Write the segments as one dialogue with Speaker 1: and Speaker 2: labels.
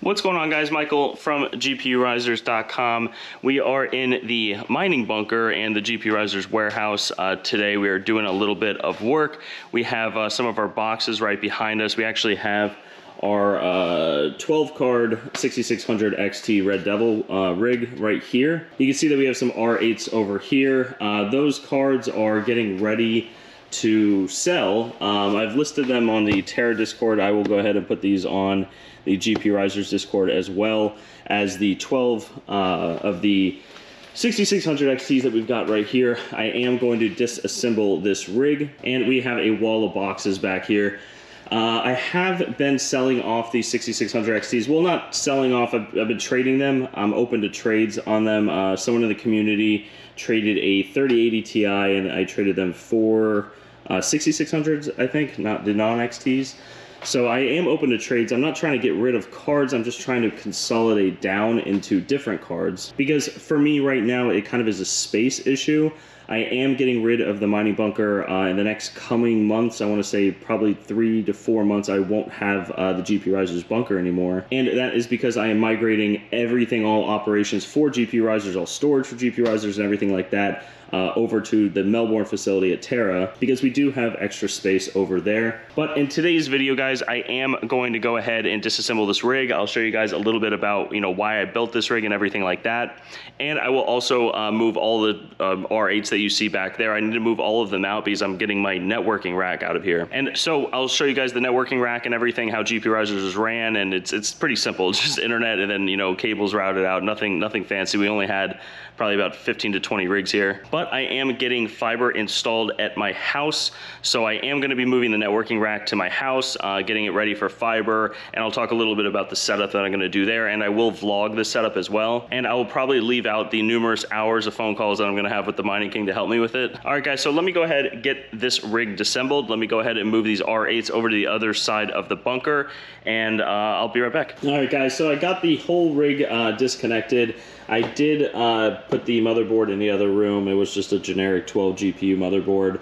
Speaker 1: What's going on, guys? Michael from GPURisers.com. We are in the mining bunker and the GPURisers warehouse. Today we are doing a little bit of work. We have some of our boxes right behind us. We actually have our 12 card 6600 XT Red Devil rig right here. You can see that we have some R8s over here. Those cards are getting ready to sell. I've listed them on the Terra Discord. I will go ahead and put these on the GPURisers Discord, as well as the 12 of the 6600 XTs that we've got right here. I am going to disassemble this rig, and we have a wall of boxes back here. I have been selling off these 6600 XTs. Well, not selling off, I've been trading them. I'm open to trades on them. Someone in the community traded a 3080 Ti, and I traded them for 6600s, I think, not the non-XTs. So I am open to trades. I'm not trying to get rid of cards. I'm just trying to consolidate down into different cards. Because for me right now, it kind of is a space issue. I am getting rid of the mining bunker in the next coming months. I want to say probably 3 to 4 months. I won't have the GPURisers bunker anymore. And that is because I am migrating everything, all operations for GPURisers, all storage for GPURisers and everything like that, over to the Melbourne facility at Terra, because we do have extra space over there. But in today's video, guys, I am going to go ahead and disassemble this rig. I'll show you guys a little bit about, why I built this rig and everything like that. And I will also move all the R8s that you see back there. I need to move all of them out because I'm getting my networking rack out of here. And so I'll show you guys the networking rack and everything, how GPURisers is ran, and it's pretty simple. It's just internet and then, cables routed out, nothing fancy. We only had probably about 15 to 20 rigs here. But I am getting fiber installed at my house, so I am going to be moving the networking rack to my house, getting it ready for fiber, and I'll talk a little bit about the setup that I'm going to do there, and I will vlog the setup as well, and I will probably leave out the numerous hours of phone calls that I'm going to have with the Mining King to help me with it. All right, guys, so let me go ahead and get this rig disassembled. Let me go ahead and move these R8s over to the other side of the bunker, and I'll be right back. All right, guys, so I got the whole rig disconnected. I did put the motherboard in the other room. It was just a generic 12 GPU motherboard.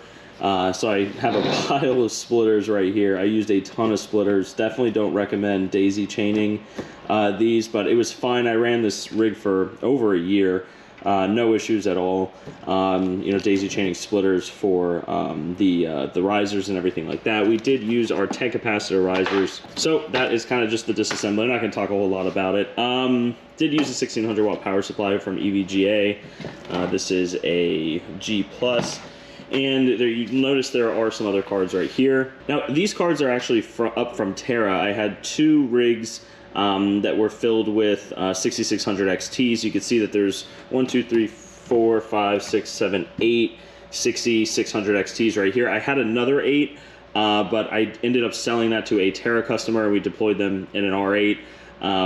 Speaker 1: So I have a pile of splitters right here. I used a ton of splitters. Definitely don't recommend daisy chaining these, but it was fine. I ran this rig for over a year. No issues at all. Daisy chaining splitters for the risers and everything like that. We did use our 10 capacitor risers. So that is kind of just the disassembly. I'm not going to talk a whole lot about it. Did use a 1600 watt power supply from EVGA. This is a G+. And there, you notice there are some other cards right here. Now, these cards are actually up from Terra. I had 2 rigs that were filled with 6600 XTs. You can see that there's 1, 2, 3, 4, 5, 6, 7, 8 6600 XTs right here. I had another 8, but I ended up selling that to a Terra customer. We deployed them in an R8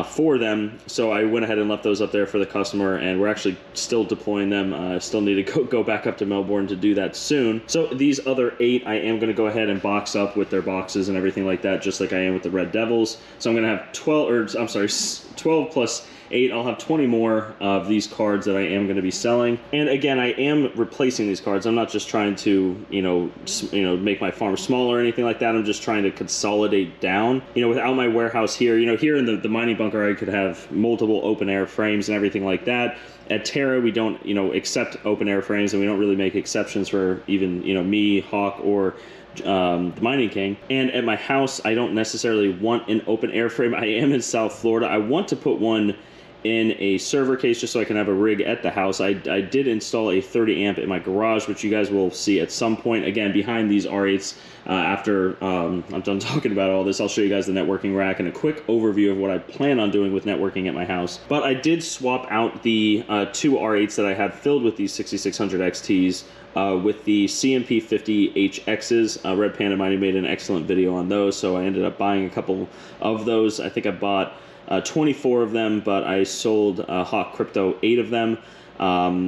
Speaker 1: for them, so I went ahead and left those up there for the customer, and we're actually still deploying them. I still need to go back up to Melbourne to do that soon. So these other 8 I am going to go ahead and box up with their boxes and everything like that, just like I am with the Red Devils. So I'm going to have 12 plus 8. I'll have 20 more of these cards that I am going to be selling. And again, I am replacing these cards. I'm not just trying to, make my farm smaller or anything like that. I'm just trying to consolidate down. Without my warehouse here, here in the mining bunker, I could have multiple open air frames and everything like that. At Terra, we don't, accept open air frames, and we don't really make exceptions for even, me, Hawk, or the Mining King. And at my house, I don't necessarily want an open air frame. I am in South Florida. I want to put one in a server case just so I can have a rig at the house. I did install a 30 amp in my garage, which you guys will see at some point. Again, behind these R8s, after I'm done talking about all this, I'll show you guys the networking rack and a quick overview of what I plan on doing with networking at my house. But I did swap out the 2 R8s that I had filled with these 6600 XTs with the CMP50HXs. Red Panda Mining made an excellent video on those, so I ended up buying a couple of those. I think I bought 24 of them, but I sold Hawk Crypto 8 of them.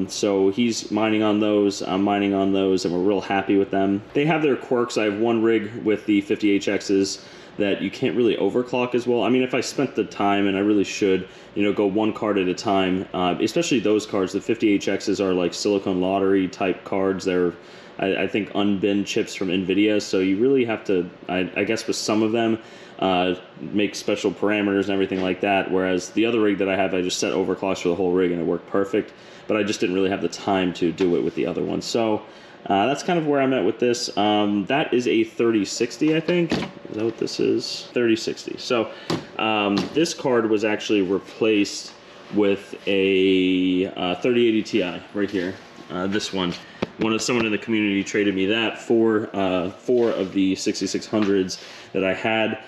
Speaker 1: So he's mining on those, I'm mining on those, and we're real happy with them. They have their quirks. I have one rig with the 50HXs that you can't really overclock as well. I mean, if I spent the time, and I really should, you know, go one card at a time, especially those cards. The 50HXs are like silicon lottery type cards. They're, I think, unbinned chips from NVIDIA, so you really have to, I guess with some of them, make special parameters and everything like that, whereas the other rig that I have, I just set overclocks for the whole rig and it worked perfect, but I just didn't really have the time to do it with the other one. So that's kind of where I'm at with this. That is a 3060, I think. Is that what this is? 3060. So this card was actually replaced with a 3080 Ti right here. This one. Someone in the community traded me that for 4 of the 6600s that I had.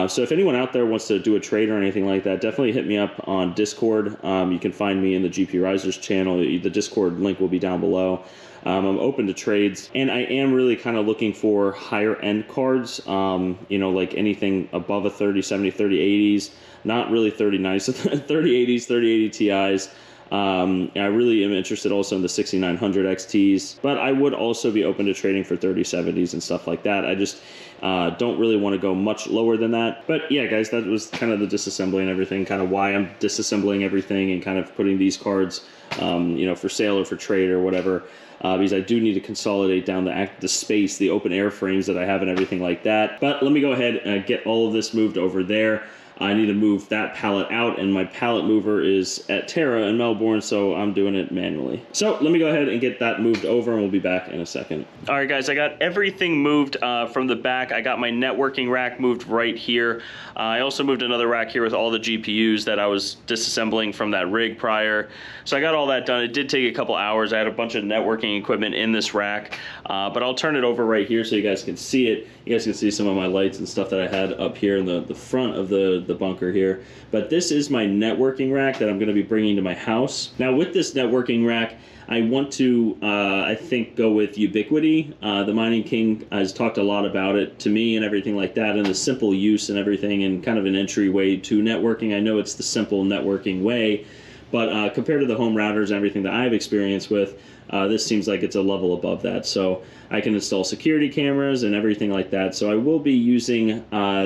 Speaker 1: So if anyone out there wants to do a trade or anything like that, definitely hit me up on Discord. You can find me in the GPURisers channel. The Discord link will be down below. I'm open to trades, and I am really kind of looking for higher end cards, you know, like anything above a 3070, 3080s, not really 3090s, 3080s, 3080 Ti's. I really am interested also in the 6900 XTs, but I would also be open to trading for 3070s and stuff like that. I just don't really want to go much lower than that. But yeah, guys, that was kind of the disassembly and everything, kind of why I'm disassembling everything and kind of putting these cards, you know, for sale or for trade or whatever. Because I do need to consolidate down the space, the open air frames that I have and everything like that. But let me go ahead and get all of this moved over there. I need to move that pallet out, and my pallet mover is at Terra in Melbourne, so I'm doing it manually. So let me go ahead and get that moved over, and we'll be back in a second. All right, guys, I got everything moved from the back. I got my networking rack moved right here. I also moved another rack here with all the GPUs that I was disassembling from that rig prior. So I got all that done. It did take a couple hours. I had a bunch of networking equipment in this rack, but I'll turn it over right here so you guys can see it. You guys can see some of my lights and stuff that I had up here in the front of the bunker here. But this is my networking rack that I'm going to be bringing to my house. Now with this networking rack, I want to, I think, go with Ubiquiti. The Mining King has talked a lot about it to me and everything like that, and the simple use and everything, and kind of an entryway to networking. I know it's the simple networking way, but compared to the home routers and everything that I've experienced with, this seems like it's a level above that. So I can install security cameras and everything like that. So I will be using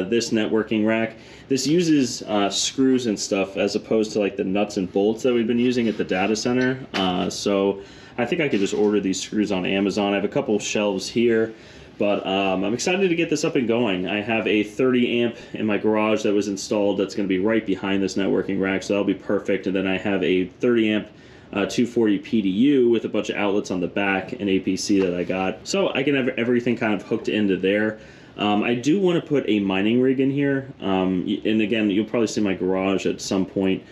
Speaker 1: this networking rack. This uses screws and stuff as opposed to like the nuts and bolts that we've been using at the data center. So I think I could just order these screws on Amazon. I have a couple of shelves here, but I'm excited to get this up and going. I have a 30 amp in my garage that was installed that's going to be right behind this networking rack, so that'll be perfect. And then I have a 30 amp 240 PDU with a bunch of outlets on the back and APC that I got. So I can have everything kind of hooked into there. I do want to put a mining rig in here. And again, you'll probably see my garage at some point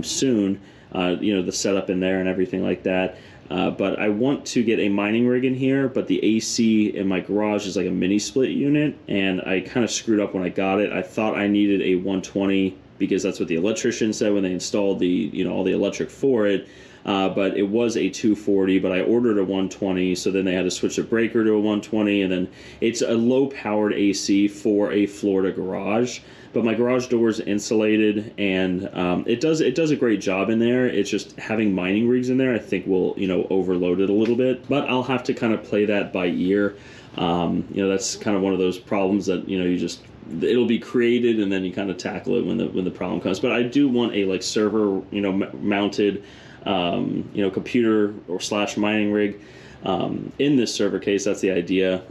Speaker 1: soon, you know, the setup in there and everything like that. But I want to get a mining rig in here, but the AC in my garage is like a mini split unit, and I kind of screwed up when I got it. I thought I needed a 120 because that's what the electrician said when they installed the, you know, all the electric for it. But it was a 240, but I ordered a 120, so then they had to switch the breaker to a 120, and then it's a low-powered AC for a Florida garage. But my garage door is insulated, and it does a great job in there. It's just having mining rigs in there, I think, will, you know, overload it a little bit. But I'll have to kind of play that by ear. You know, that's kind of one of those problems that, you know, you just, it'll be created and then you kind of tackle it when the problem comes. But I do want a like server, you know, mounted, you know, computer or / mining rig. In this server case, that's the idea,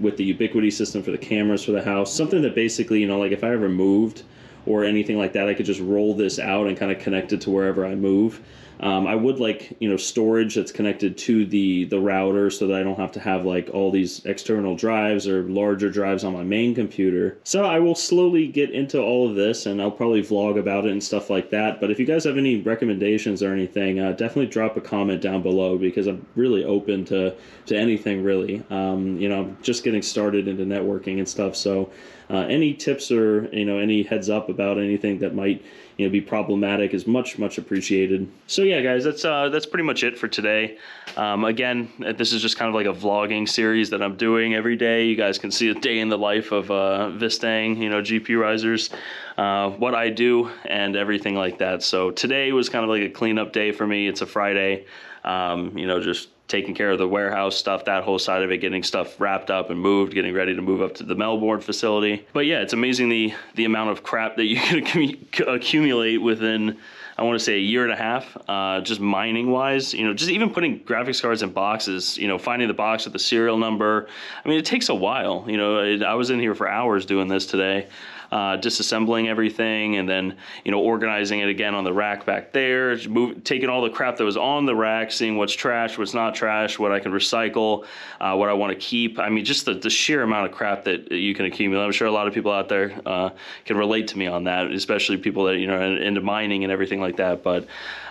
Speaker 1: with the Ubiquiti system for the cameras for the house. Something that basically, you know, like if I ever moved or anything like that, I could just roll this out and kind of connect it to wherever I move. I would like, you know, storage that's connected to the router so that I don't have to have like all these external drives or larger drives on my main computer. So I will slowly get into all of this, and I'll probably vlog about it and stuff like that. But if you guys have any recommendations or anything, definitely drop a comment down below, because I'm really open to anything really. You know, I'm just getting started into networking and stuff. So any tips or, you know, any heads up about anything that might, you know, be problematic is much appreciated. So yeah, guys, that's pretty much it for today. Again, this is just kind of like a vlogging series that I'm doing every day. You guys can see a day in the life of Vistang, you know, GPURisers, what I do and everything like that. So today was kind of like a cleanup day for me. It's a Friday, you know, just taking care of the warehouse stuff, that whole side of it, getting stuff wrapped up and moved, getting ready to move up to the Melbourne facility. But yeah, it's amazing the amount of crap that you can accumulate within, I want to say, a year and a half, just mining wise, you know, just even putting graphics cards in boxes, you know, finding the box with the serial number. I mean, it takes a while, you know. I was in here for hours doing this today. Disassembling everything and then, you know, organizing it again on the rack back there, taking all the crap that was on the rack, seeing what's trash, what's not trash, what I can recycle, what I want to keep. I mean, just the sheer amount of crap that you can accumulate. I'm sure a lot of people out there can relate to me on that, especially people that, you know, are into mining and everything like that. But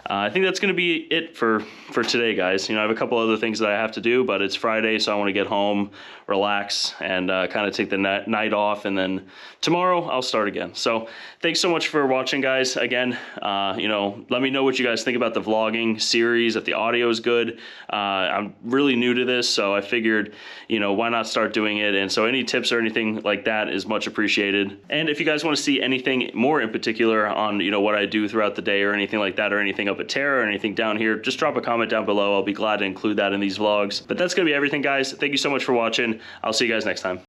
Speaker 1: I think that's going to be it for today, guys. You know, I have a couple other things that I have to do, but it's Friday, so I want to get home, relax, and kind of take the night off, and then tomorrow I'll start again. So thanks so much for watching, guys. Again, you know, let me know what you guys think about the vlogging series, if the audio is good. I'm really new to this, so I figured, you know, why not start doing it? And so any tips or anything like that is much appreciated. And if you guys want to see anything more in particular on, you know, what I do throughout the day or anything like that, or anything up at Terra or anything down here, just drop a comment down below. I'll be glad to include that in these vlogs. But that's going to be everything, guys. Thank you so much for watching. I'll see you guys next time.